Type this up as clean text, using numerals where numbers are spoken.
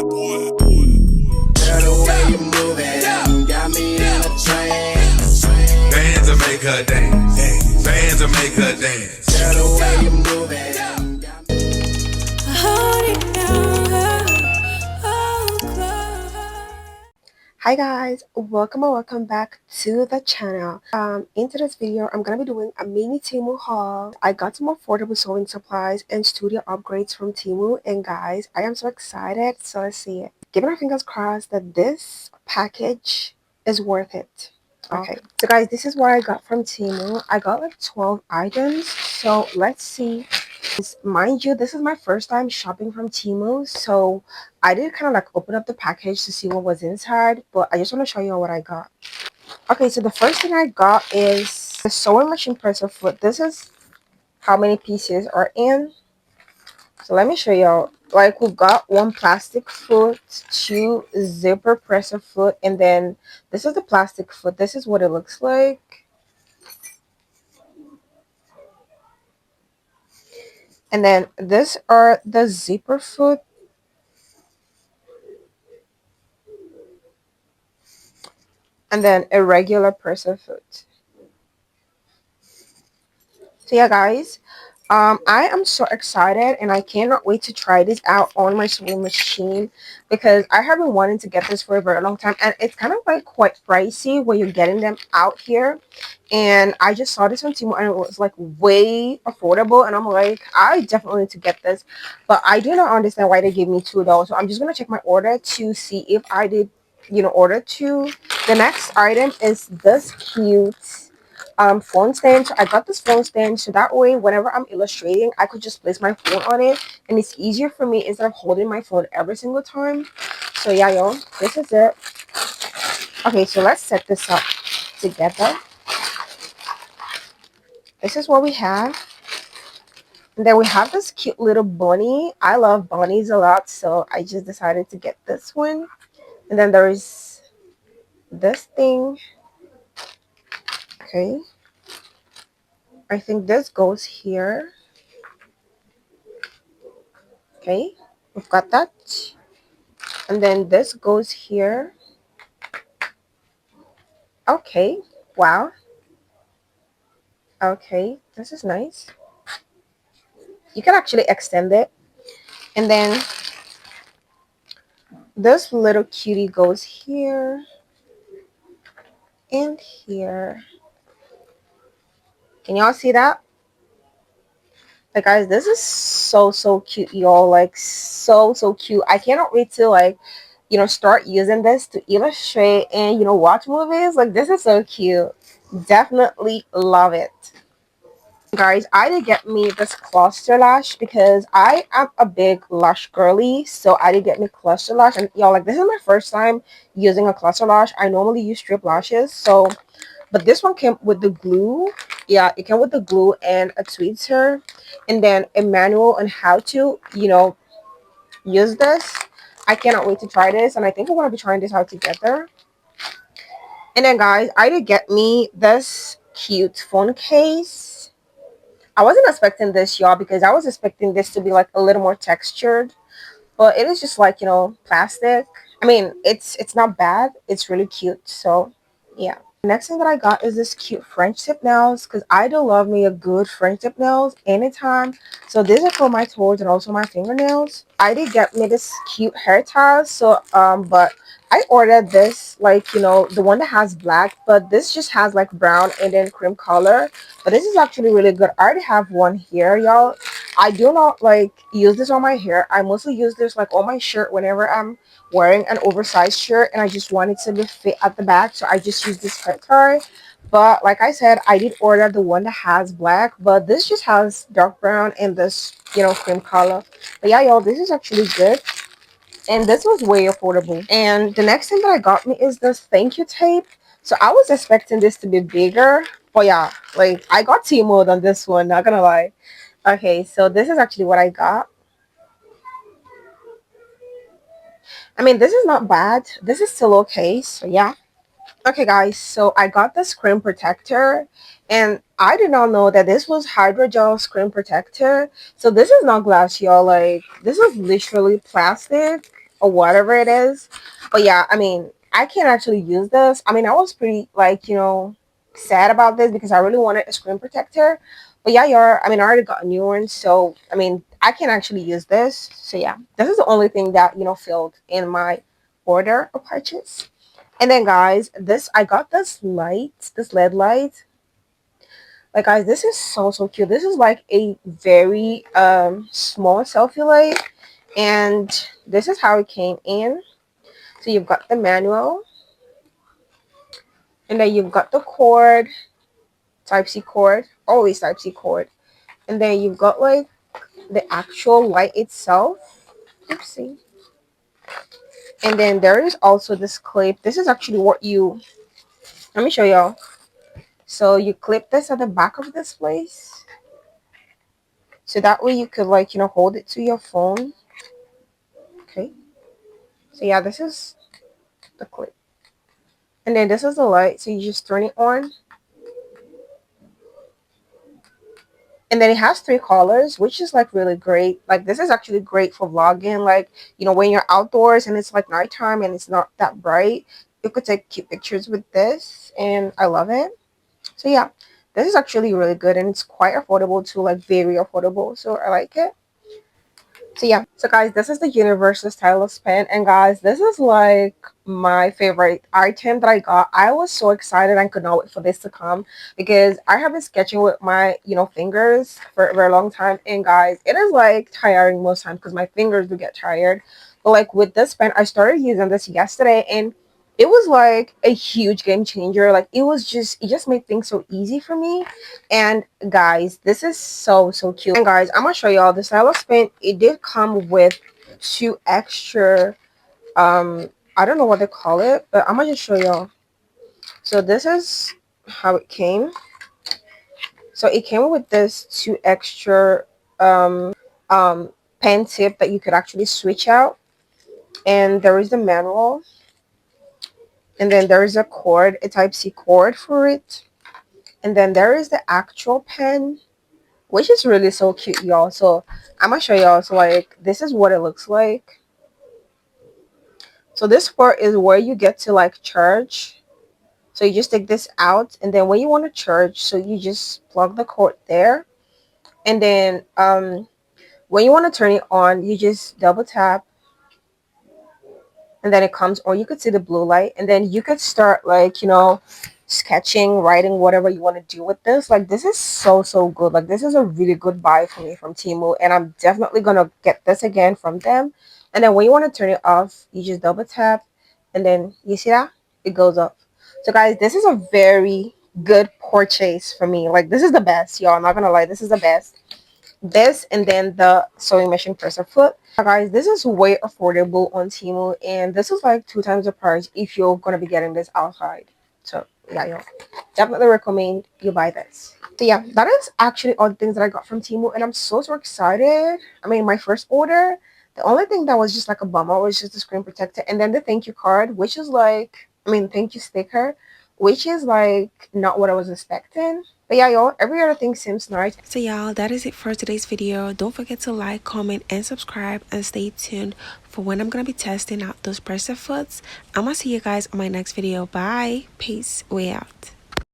the way you move it, got me in a trance. Bands will make her dance. Bands will make her dance. Girl, the way you move it, got me. Hi guys, welcome and welcome back to the channel. In today's video, I'm gonna be doing a mini Temu haul. I got some affordable sewing supplies and studio upgrades from Temu, and guys, I am so excited. So let's see it. Giving our fingers crossed that this package is worth it. Okay, so guys, this is what I got from Temu. I got like 12 items. So let's see. Mind you, this is my first time shopping from Temu, so I did kind of like open up the package to see what was inside, but I just want to show you what I got. Okay, so the first thing I got is the sewing machine presser foot. This is how many pieces are in. So let me show y'all. Like, we got one plastic foot, two zipper presser foot, and then this is the plastic foot. This is what it looks like. And then these are the zipper foot. And then a regular presser foot. So yeah, guys, I am so excited and I cannot wait to try this out on my sewing machine because I have been wanting to get this for a very long time, and it's kind of like quite pricey when you're getting them out here. And I just saw this on Temu and it was like way affordable, and I'm like, I definitely need to get this, but I do not understand why they gave me $2. So I'm just gonna check my order to see if I did, order two. The next item is this cute phone stand. So I got this phone stand so that way whenever I'm illustrating I could just place my phone on it and it's easier for me instead of holding my phone every single time. So yeah, y'all, this is it. Okay, so let's set this up together. This is what we have, and then we have this cute little bunny. I love bunnies a lot, so I just decided to get this one. And then there is this thing. Okay, I think this goes here. Okay, we've got that. And then this goes here. Okay, wow. Okay, this is nice. You can actually extend it. And then this little cutie goes here and here. Can y'all see that? Like, guys, this is so cute, y'all. Like, so cute. I cannot wait to, like, start using this to illustrate and watch movies. Like, this is so cute. Definitely love it. Guys, I did get me this cluster lash because I am a big lash girly. So I did get me cluster lash, and y'all, like, this is my first time using a cluster lash. I normally use strip lashes, so but this one came with the glue. Yeah, it came with the glue and a tweezer, and then a manual on how to use this. I cannot wait to try this, and I think we're going to be trying this out together. And then, guys, I did get me this cute phone case. I wasn't expecting this, y'all, because I was expecting this to be like a little more textured, but it is just like, plastic. I mean, it's not bad. It's really cute. So yeah. Next thing that I got is this cute French tip nails, because I do love me a good French tip nails anytime. So these are for my toes and also my fingernails. I did get me this cute hair ties. So but I ordered this, like, the one that has black, but this just has like brown and then cream color. But this is actually really good. I already have one here, y'all. I do not like use this on my hair. I mostly use this like on my shirt whenever I'm wearing an oversized shirt and I just wanted to be fit at the back, so I just used this hair tie. But like I said, I did order the one that has black, but this just has dark brown and this cream color. But yeah, y'all, this is actually good, and this was way affordable. And the next thing that I got me is this thank you tape. So I was expecting this to be bigger, but yeah, like, I got T-mode on this one, not gonna lie. Okay, so this is actually what I got. I mean, this is not bad. This is still okay. So yeah. Okay, guys. So I got the screen protector, and I did not know that this was hydrogel screen protector. So this is not glass, y'all. Like, this is literally plastic. or whatever it is. But yeah, I mean, I can't actually use this. I mean, I was pretty like, sad about this because I really wanted a screen protector. But yeah, I mean, I already got a new one, so I mean, I can actually use this. So yeah, this is the only thing that filled in my order or purchase. And then guys, I got this LED light. Like guys, this is so cute. This is like a very small selfie light, and this is how it came in. So you've got the manual, and then you've got the cord, Type C cord, always Type C cord, and then you've got like the actual light itself. Oopsie. And then there is also this clip. This is actually what you. Let me show y'all. So you clip this at the back of this place, so that way you could like hold it to your phone. Okay. So yeah, this is the clip, and then this is the light. So you just turn it on. And then it has 3 colors, which is like really great. Like this is actually great for vlogging. Like, when you're outdoors and it's like nighttime and it's not that bright, you could take cute pictures with this, and I love it. So yeah, this is actually really good, and it's quite affordable too, like very affordable. So I like it. So yeah, so guys, this is the universal stylus pen, and guys, this is like my favorite item that I got. I was so excited and could not wait for this to come because I have been sketching with my fingers for a very long time, and guys, it is like tiring most times because my fingers do get tired. But like with this pen, I started using this yesterday, and it was like a huge game changer. Like it just made things so easy for me. And guys, this is so cute. And guys, I'm gonna show y'all the stylus pen. It did come with 2 extra I don't know what they call it, but I'm gonna just show y'all. So this is how it came. So it came with this 2 extra pen tip that you could actually switch out, and there is the manual, and then there is a cord, a Type C cord for it, and then there is the actual pen, which is really so cute, y'all. So I'm gonna show y'all. So like this is what it looks like. So this part is where you get to like charge. So you just take this out, and then when you want to charge, so you just plug the cord there, and then when you want to turn it on, you just double tap, and then it comes, or you could see the blue light, and then you could start like sketching, writing, whatever you want to do with this. Like this is so good. Like this is a really good buy for me from Temu, and I'm definitely gonna get this again from them. And then when you want to turn it off, you just double tap, and then you see that it goes up. So guys, this is a very good purchase for me. Like this is the best, y'all. I'm not gonna lie, this is the best. This, and then the sewing machine presser foot. Guys, this is way affordable on Temu, and this is like 2 times the price if you're gonna be getting this outside. So yeah, y'all, definitely recommend you buy this. So yeah, that is actually all the things that I got from Temu, and I'm so excited. I mean, my first order, the only thing that was just like a bummer was just the screen protector, and then the thank you card, which is like, I mean, thank you sticker, which is like not what I was expecting. But yeah, y'all, every other thing seems nice. So y'all, that is it for today's video. Don't forget to like, comment, and subscribe, and stay tuned for when I'm gonna be testing out those presser foots. I'm gonna see you guys on my next video. Bye. Peace. We out.